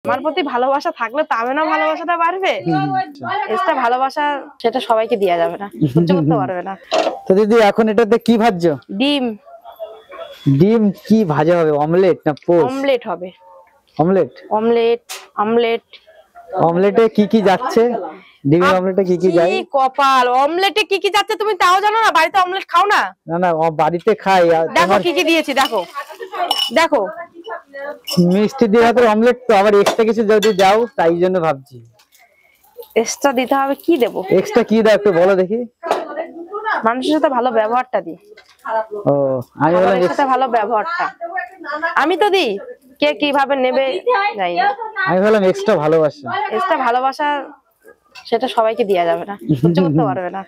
আমার প্রতি ভালোবাসা থাকলে তবে না ভালোবাসাটা বাড়বে। এক্সট্রা ভালোবাসা সেটা সবাইকে দেয়া যাবে না, সহ্য করতে পারবে না। তো দিদি এখন এটাতে কি ভাজছো? ডিম। ডিম কি ভাজা হবে? অমলেট না পোস্ট? অমলেট হবে। অমলেট অমলেট অমলেট অমলেটে কি কি যাচ্ছে? ডিমের অমলেটে কি কি যায়? কপাল, অমলেটে কি কি যাচ্ছে তুমি তাও জানো না? বাড়িতে অমলেট খাও না? না না, বাড়িতে খাই। দেখো কি কি দিয়েছি, দেখো দেখো। মিষ্টি দিয়ে হাতে অমলেট, তো আবার এক্সট্রা কিছু যদি যাও তাই জন্য ভাবছি। এক্সট্রা দিতে হবে, কি দেব? এক্সট্রা কি দাও একটু বলো দেখি। মানুষের সাথে ভালো ব্যবহারটা দিই। ও, আমি বললাম মানুষের সাথে ভালো ব্যবহারটা আমি তো দিই, কে কিভাবে নেবে জানি না। আমি বললাম এক্সট্রা ভালোবাসা। এক্সট্রা ভালোবাসা সেটা সবাইকে দেয়া যাবে না, সহ্য করতে পারবে না।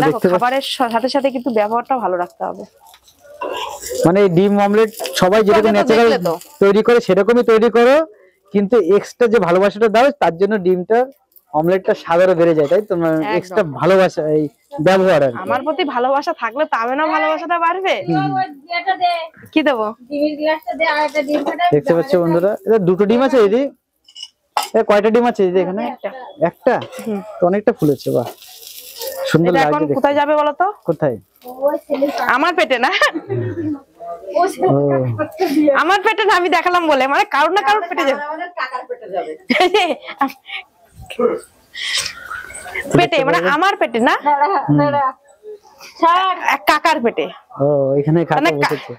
দেখো খাবারের সাথে সাথে কিন্তু ব্যবহারটা ভালো রাখতে হবে। মানে ডিম অমলেট সবাই যেরকম ন্যাচারাল তৈরি করে সেরকমই তৈরি করো, কিন্তু এক্সট্রা যে ভালোবাসাটা দাও তার জন্য ডিমটা অমলেটটা স্বাদও বেড়ে যায়, তাই তো? এক্সট্রা ভালোবাসা এই ব্যবহার। আমার প্রতি ভালোবাসা থাকলে তবে না ভালোবাসাটা বাড়বে। কি দেবো? দেখতে পাচ্ছ বন্ধুরা, এটা দুটো ডিম আছে দিদি। কয়টা ডিম আছে দিদি এখানে? একটা। তো অনেকটা ফুলেছে, বাহ সুন্দর লাগছে। এখন কোথায় যাবে বলো তো? কোথায়? আমার পেটে না, আমার পেটে না, আমি দেখালাম বলে, মানে কারোর না কারোর পেটে যাবে। পেটে মানে আমার পেটে না, কাকার পেটে। ও, এখানে কাকা বসেছে।